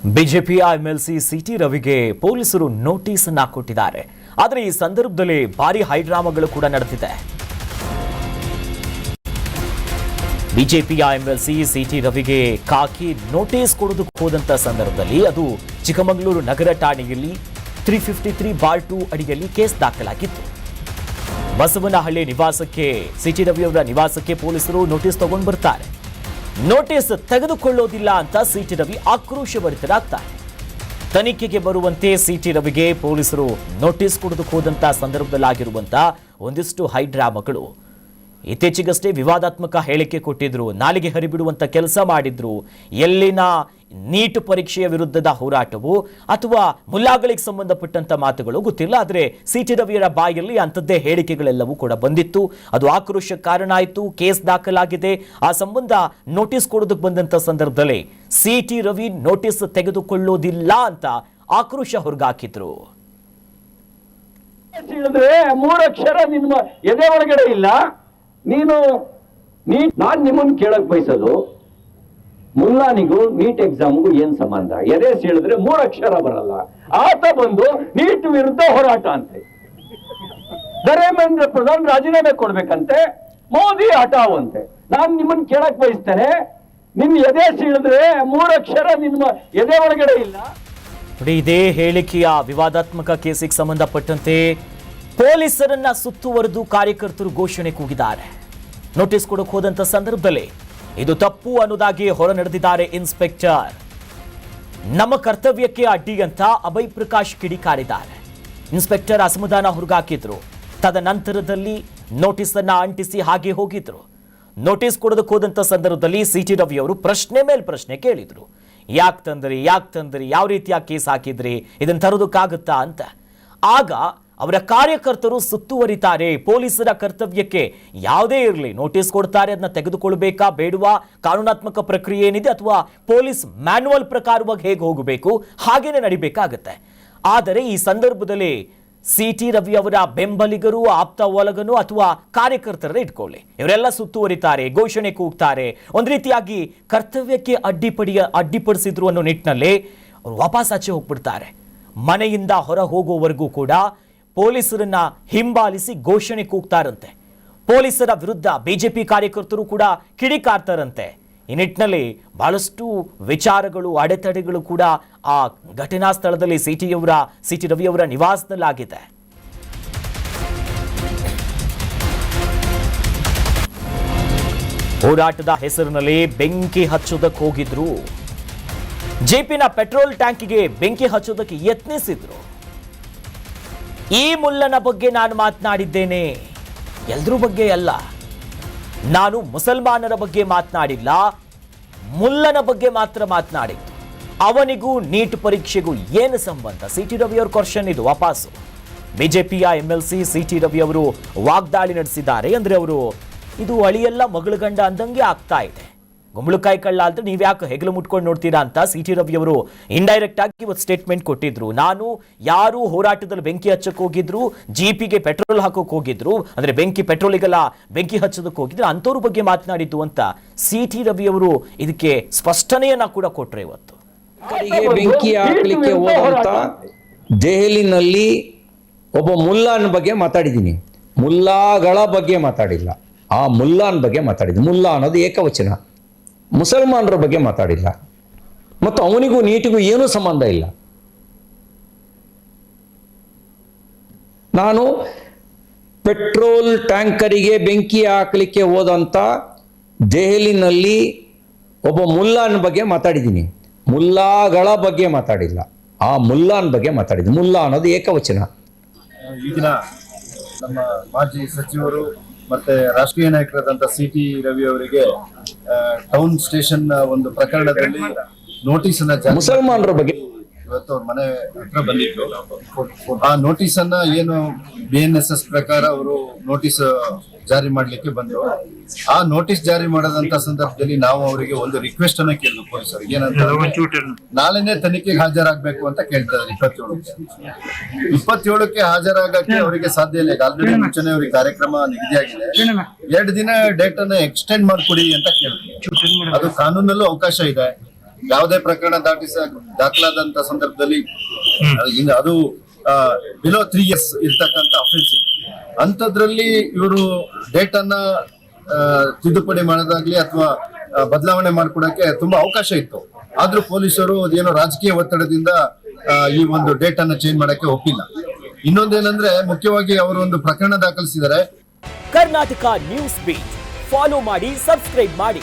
ಬಿಜೆಪಿಯ MLC city ರವಿಗೆ ಪೊಲೀಸರು notice ಅನ್ನು ಕೊಟ್ಟಿದ್ದಾರೆ. ಆದರೆ ಈ ಸಂದರ್ಭದಲ್ಲಿ ಭಾರಿ ಹೈಡ್ರಾಮಾಗಳು ಕೂಡ ನಡೆದಿದೆ. ಬಿಜೆಪಿಯ ಎಂಎಲ್ಸಿ ಸಿಟಿ ರವಿಗೆ ಕಾಕಿ ನೋಟಿಸ್ ಕೊಡೋದಕ್ಕೆ ಹೋದಂತ ಸಂದರ್ಭದಲ್ಲಿ ಅದು ಚಿಕ್ಕಮಗಳೂರು ನಗರ ಠಾಣೆಯಲ್ಲಿ 353(2) ಅಡಿಯಲ್ಲಿ ಕೇಸ್ ದಾಖಲಾಗಿತ್ತು. ಬಸವನಹಳ್ಳಿ ನಿವಾಸಕ್ಕೆ ಸಿಟಿ ರವಿಯವರ ನಿವಾಸಕ್ಕೆ ಪೊಲೀಸರು ನೋಟಿಸ್ ತಗೊಂಡು ಬರ್ತಾರೆ. ನೋಟಿಸ್ ತೆಗೆದುಕೊಳ್ಳೋದಿಲ್ಲ ಅಂತ ಸಿಟಿ ರವಿ ಆಕ್ರೋಶಭರಿತರಾಗ್ತಾರೆ. ತನಿಖೆಗೆ ಬರುವಂತೆ ಸಿಟಿ ರವಿಗೆ ಪೊಲೀಸರು ನೋಟಿಸ್ ಕೊಡೋದಕ್ಕೆ ಹೋದಂತ ಸಂದರ್ಭದಲ್ಲಾಗಿರುವಂತ ಒಂದಿಷ್ಟು ಹೈಡ್ರಾಮಾಗಳು. ಇತ್ತೀಚೆಗಷ್ಟೇ ವಿವಾದಾತ್ಮಕ ಹೇಳಿಕೆ ಕೊಟ್ಟಿದ್ರು, ನಾಲಿಗೆ ಹರಿಬಿಡುವಂತ ಕೆಲಸ ಮಾಡಿದ್ರು. ಎಲ್ಲಿನ ನೀಟ್ ಪರೀಕ್ಷೆಯ ವಿರುದ್ಧದ ಹೋರಾಟವು ಅಥವಾ ಮುಲ್ಲಾಗಳಿಗೆ ಸಂಬಂಧಪಟ್ಟಂತ ಮಾತುಗಳು ಗೊತ್ತಿಲ್ಲ. ಆದರೆ ಸಿಟಿ ರವಿಯರ ಬಾಯಲ್ಲಿ ಅಂಥದ್ದೇ ಹೇಳಿಕೆಗಳೆಲ್ಲವೂ ಕೂಡ ಬಂದಿತ್ತು. ಅದು ಆಕ್ರೋಶಕ್ಕೆ ಕಾರಣ ಆಯಿತು. ಕೇಸ್ ದಾಖಲಾಗಿದೆ. ಆ ಸಂಬಂಧ ನೋಟಿಸ್ ಕೊಡೋದಕ್ಕೆ ಬಂದಂತ ಸಂದರ್ಭದಲ್ಲಿ ಸಿಟಿ ರವಿ ನೋಟಿಸ್ ತೆಗೆದುಕೊಳ್ಳೋದಿಲ್ಲ ಅಂತ ಆಕ್ರೋಶ ಹೊರಗಾಕಿದ್ರು. ಮೂರಕ್ಷರ ನಿಮ್ಮ ಎದೆ ಒಳಗಡೆ ಇಲ್ಲ. ನಾನ್ ನಿಮ್ಮನ್ನ ಕೇಳಕ್ ಬಯಸೋದು, ಮುಲ್ಲಾನಿಗೂ ನೀಟ್ ಎಕ್ಸಾಮ್ಗೂ ಏನ್ ಸಂಬಂಧ? ಎದೆ ಹೇಳಿದ್ರೆ 3 ಅಕ್ಷರ ಬರಲ್ಲ. ಆತ ಬಂದು ನೀಟ್ ವಿರುದ್ಧ ಹೋರಾಟ ಅಂತೆ, ಧರ್ಮೇಂದ್ರ ಪ್ರಧಾನ್ ರಾಜೀನಾಮೆ ಕೊಡ್ಬೇಕಂತೆ, ಮೋದಿ ಹಠಾವಂತೆ. ನಾನ್ ನಿಮ್ಮನ್ನ ಕೇಳಕ್ ಬಯಸ್ತೇನೆ, ನಿಮ್ ಎದೆ ಹೇಳಿದ್ರೆ 3 ಅಕ್ಷರ ನಿಮ್ಮ ಎದೆ ಒಳಗಡೆ ಇಲ್ಲ. ಇದೇ ಹೇಳಿಕೆಯ ವಿವಾದಾತ್ಮಕ ಕೇಸಿಗೆ ಸಂಬಂಧಪಟ್ಟಂತೆ ಪೊಲೀಸರನ್ನ ಸುತ್ತುವರೆದು ಕಾರ್ಯಕರ್ತರು ಘೋಷಣೆ ಕೂಗಿದ್ದಾರೆ. ನೋಟಿಸ್ ಕೊಡಕ್ಕೆ ಹೋದಂತ ಸಂದರ್ಭದಲ್ಲಿ ಇದು ತಪ್ಪು ಅನ್ನೋದಾಗಿ ಹೊರ ನಡೆದಿದ್ದಾರೆ ಇನ್ಸ್ಪೆಕ್ಟರ್. ನಮ್ಮ ಕರ್ತವ್ಯಕ್ಕೆ ಅಡ್ಡಿ ಅಂತ ಅಭಯ್ ಪ್ರಕಾಶ್ ಕಿಡಿಕಾರಿದ್ದಾರೆ. ಇನ್ಸ್ಪೆಕ್ಟರ್ ಅಸಮಾಧಾನ ಹೊರಗಾಕಿದ್ರು. ತದನಂತರದಲ್ಲಿ ನೋಟಿಸ್ ಅನ್ನ ಅಂಟಿಸಿ ಹಾಗೆ ಹೋಗಿದ್ರು. ನೋಟಿಸ್ ಕೊಡೋದಕ್ಕೆ ಹೋದಂತ ಸಂದರ್ಭದಲ್ಲಿ ಸಿಟಿ ರವಿ ಅವರು ಪ್ರಶ್ನೆ ಮೇಲೆ ಪ್ರಶ್ನೆ ಕೇಳಿದ್ರು. ಯಾಕೆ ತಂದ್ರಿ, ಯಾವ ರೀತಿಯ ಕೇಸ್ ಹಾಕಿದ್ರಿ, ಇದನ್ನ ತರೋದಕ್ಕಾಗುತ್ತಾ ಅಂತ. ಆಗ ಅವರ ಕಾರ್ಯಕರ್ತರು ಸುತ್ತುವರಿತಾರೆ. ಪೊಲೀಸರ ಕರ್ತವ್ಯಕ್ಕೆ ಯಾವುದೇ ಇರಲಿ ನೋಟಿಸ್ ಕೊಡ್ತಾರೆ, ಅದನ್ನ ತೆಗೆದುಕೊಳ್ಬೇಕಾ ಬೇಡವಾ, ಕಾನೂನಾತ್ಮಕ ಪ್ರಕ್ರಿಯೆ ಏನಿದೆ ಅಥವಾ ಪೊಲೀಸ್ ಮ್ಯಾನ್ಯುವಲ್ ಪ್ರಕಾರವಾಗಿ ಹೇಗೆ ಹೋಗಬೇಕು ಹಾಗೇನೆ ನಡಿಬೇಕಾಗತ್ತೆ. ಆದರೆ ಈ ಸಂದರ್ಭದಲ್ಲಿ ಸಿಟಿ ರವಿ ಅವರ ಬೆಂಬಲಿಗರು, ಆಪ್ತ ಒಲಗನು ಅಥವಾ ಕಾರ್ಯಕರ್ತರೇ ಇಟ್ಕೊಳ್ಳಿ, ಇವರೆಲ್ಲ ಸುತ್ತುವರಿತಾರೆ, ಘೋಷಣೆ ಕೂಗ್ತಾರೆ. ಒಂದು ರೀತಿಯಾಗಿ ಕರ್ತವ್ಯಕ್ಕೆ ಅಡ್ಡಿಪಡಿಸಿದ್ರು ಅನ್ನೋ ನಿಟ್ಟಿನಲ್ಲಿ ಅವರು ವಾಪಸ್ ಆಚೆ ಹೋಗ್ಬಿಡ್ತಾರೆ. ಮನೆಯಿಂದ ಹೊರ ಹೋಗುವವರೆಗೂ ಕೂಡ ಪೊಲೀಸರನ್ನ ಹಿಂಬಾಲಿಸಿ ಘೋಷಣೆ ಕೂಗ್ತಾರಂತೆ. ಪೊಲೀಸರ ವಿರುದ್ಧ ಬಿಜೆಪಿ ಕಾರ್ಯಕರ್ತರು ಕೂಡ ಕಿಡಿಕಾರ್ತಾರಂತೆ. ಈ ನಿಟ್ಟಿನಲ್ಲಿ ಬಹಳಷ್ಟು ವಿಚಾರಗಳು, ಅಡೆತಡೆಗಳು ಕೂಡ ಆ ಘಟನಾ ಸ್ಥಳದಲ್ಲಿ ಸಿಟಿ ರವಿಯವರ ನಿವಾಸದಲ್ಲಾಗಿದೆ. ಹೋರಾಟದ ಹೆಸರಿನಲ್ಲಿ ಬೆಂಕಿ ಹಚ್ಚೋದಕ್ಕೆ ಹೋಗಿದ್ರು. ಜೆಪಿನ ಪೆಟ್ರೋಲ್ ಟ್ಯಾಂಕಿಗೆ ಬೆಂಕಿ ಹಚ್ಚೋದಕ್ಕೆ ಯತ್ನಿಸಿದ್ರು. ಈ ಮುಲ್ಲನ ಬಗ್ಗೆ ನಾನು ಮಾತನಾಡಿದ್ದೇನೆ, ಎಲ್ಲರ ಬಗ್ಗೆ ಅಲ್ಲ. ನಾನು ಮುಸಲ್ಮಾನರ ಬಗ್ಗೆ ಮಾತನಾಡಿಲ್ಲ, ಮುಲ್ಲನ ಬಗ್ಗೆ ಮಾತ್ರ ಮಾತನಾಡಿದ್ದು. ಅವನಿಗೂ ನೀಟ್ ಪರೀಕ್ಷೆಗೂ ಏನು ಸಂಬಂಧ? ಸಿಟಿ ರವಿ ಅವ್ರ ಕ್ವಶನ್ ಇದು. ವಾಪಸ್ಸು ಬಿಜೆಪಿಯ ಎಂಎಲ್ಸಿ ಸಿಟಿ ರವಿ ಅವರು ವಾಗ್ದಾಳಿ ನಡೆಸಿದ್ದಾರೆ. ಅಂದ್ರೆ ಅವರು ಇದು ಅಳಿಯಲ್ಲ ಮಗಳ ಗಂಡ ಅಂದಂಗೆ ಆಗ್ತಾ ಇದೆ. ಗುಂಬಳಕಾಯಿ ಕಳ್ಳ ಅಂದ್ರೆ ನೀವ್ಯಾಕೆ ಹೆಗಲು ಮುಟ್ಕೊಂಡು ನೋಡ್ತೀರಾ ಅಂತ ಸಿಟಿ ರವಿ ಅವರು ಇಂಡೈರೆಕ್ಟ್ ಆಗಿ ಒಂದು ಸ್ಟೇಟ್ಮೆಂಟ್ ಕೊಟ್ಟಿದ್ರು. ನಾನು ಯಾರು ಹೋರಾಟದಲ್ಲಿ ಬೆಂಕಿ ಹಚ್ಚಕ್ಕೆ ಹೋಗಿದ್ರು, ಜೀಪಿಗೆ ಪೆಟ್ರೋಲ್ ಹಾಕೋಕೆ ಹೋಗಿದ್ರು, ಅಂದ್ರೆ ಪೆಟ್ರೋಲಿಗೆಲ್ಲ ಬೆಂಕಿ ಹಚ್ಚೋದಕ್ಕೆ ಹೋಗಿದ್ರು, ಅಂಥವ್ರ ಬಗ್ಗೆ ಮಾತನಾಡಿದ್ದು ಅಂತ ಸಿಟಿ ರವಿ ಅವರು ಇದಕ್ಕೆ ಸ್ಪಷ್ಟನೆಯನ್ನ ಕೂಡ ಕೊಟ್ರೆ. ಇವತ್ತು ಬೆಂಕಿ ಹಾಕಲಿಕ್ಕೆ ಹೋದಂತ ದೆಹಲಿನಲ್ಲಿ ಒಬ್ಬ ಮುಲ್ಲಾನ್ ಬಗ್ಗೆ ಮಾತಾಡಿದ್ದೀನಿ, ಮುಲ್ಲಾಗಳ ಬಗ್ಗೆ ಮಾತಾಡಿಲ್ಲ. ಆ ಮುಲ್ಲಾನ್ ಬಗ್ಗೆ ಮಾತಾಡಿದ್ದೀನಿ. ಮುಲ್ಲಾ ಅನ್ನೋದು ಏಕವಚನ. ಮುಸಲ್ಮಾನರ ಬಗ್ಗೆ ಮಾತಾಡಿಲ್ಲ. ಮತ್ತು ಅವನಿಗೂ ನೀಟಿಗೂ ಏನೂ ಸಂಬಂಧ ಇಲ್ಲ. ನಾನು ಪೆಟ್ರೋಲ್ ಟ್ಯಾಂಕರಿಗೆ ಬೆಂಕಿ ಹಾಕಲಿಕ್ಕೆ ಹೋದಂತ ದೆಹಲಿನಲ್ಲಿ ಒಬ್ಬ ಮುಲ್ಲಾನ್ ಬಗ್ಗೆ ಮಾತಾಡಿದ್ದೀನಿ, ಮುಲ್ಲಾಗಳ ಬಗ್ಗೆ ಮಾತಾಡಿಲ್ಲ. ಆ ಮುಲ್ಲಾನ್ ಬಗ್ಗೆ ಮಾತಾಡಿದ್ದೀನಿ. ಮುಲ್ಲಾ ಅನ್ನೋದು ಏಕವಚನ. ಈ ದಿನ ನಮ್ಮ ಮಾಜಿ ಸಚಿವರು ಮತ್ತೆ ರಾಷ್ಟ್ರೀಯ ನಾಯಕರಾದಂತ ಸಿಟಿ ರವಿ ಅವರಿಗೆ ಟೌನ್ ಸ್ಟೇಷನ್ ಒಂದು ಪ್ರಕರಣದಲ್ಲಿ ನೋಟಿಸ್ ಅನ್ನ ಮುಸಲ್ಮಾನರ ಬಗ್ಗೆ ಇವತ್ತು ಅವ್ರ ಮನೆ ಹತ್ರ ಬಂದಿತ್ತು. ಆ ನೋಟಿಸ್ ಅನ್ನ ಏನು BNSS ಪ್ರಕಾರ ಅವರು ನೋಟಿಸ್ ಜಾರಿ ಮಾಡ್ಲಿಕ್ಕೆ ಬಂದ್ರು. ಆ ನೋಟಿಸ್ ಜಾರಿ ಮಾಡದಂತ ಸಂದರ್ಭದಲ್ಲಿ ನಾವು ಅವರಿಗೆ ಒಂದು ರಿಕ್ವೆಸ್ಟ್ ಅನ್ನ ಕೇಳಿದ್ವಿ ಪೊಲೀಸರಿಗೆ. ಏನಂತ, ನಾಳೆನೆ ತನಿಖೆಗೆ ಹಾಜರಾಗಬೇಕು ಅಂತ ಕೇಳ್ತಾ ಇದ್ದಾರೆ. 27ಕ್ಕೆ ಹಾಜರಾಗಕ್ಕೆ ಅವರಿಗೆ ಸಾಧ್ಯ ಇಲ್ಲ. ಆಲ್ರೆಡಿ ಮುಂಚೆನೆ ಅವರಿಗೆ ಕಾರ್ಯಕ್ರಮ ನಿಗದಿಯಾಗಿದೆ. 2 ದಿನ ಡೇಟ್ ಅನ್ನ ಎಕ್ಸ್ಟೆಂಡ್ ಮಾಡ್ಕೊಡಿ ಅಂತ ಕೇಳಿದ್ವಿ. ಅದು ಕಾನೂನಲ್ಲೂ ಅವಕಾಶ ಇದೆ. ಯಾವುದೇ ಪ್ರಕರಣ ದಾಖಲಾದಂತ ಸಂದರ್ಭದಲ್ಲಿ ಅದು ಬಿಲೋ 3 years ಇರ್ತಕ್ಕಂಥ ಅಫೆನ್ಸ್ ಇದು. ಅಂಥದ್ರಲ್ಲಿ ಇವರು ಡೇಟ್ ಅನ್ನ ತಿದ್ದುಪಡಿ ಮಾಡೋದಾಗ್ಲಿ ಅಥವಾ ಬದಲಾವಣೆ ಮಾಡ್ಕೊಡಕ್ಕೆ ತುಂಬಾ ಅವಕಾಶ ಇತ್ತು. ಆದ್ರೂ ಪೊಲೀಸರು ಅದೇನೋ ರಾಜಕೀಯ ಒತ್ತಡದಿಂದ ಈ ಒಂದು ಡೇಟ್ ಅನ್ನ ಚೇಂಜ್ ಮಾಡಕ್ಕೆ ಒಪ್ಪಿಲ್ಲ. ಇನ್ನೊಂದೇನಂದ್ರೆ ಮುಖ್ಯವಾಗಿ ಅವರು ಒಂದು ಪ್ರಕರಣ ದಾಖಲಿಸಿದ್ದಾರೆ. ಕರ್ನಾಟಕ ನ್ಯೂಸ್ ಬೀಟ್ ಫಾಲೋ ಮಾಡಿ, ಸಬ್ಸ್ಕ್ರೈಬ್ ಮಾಡಿ.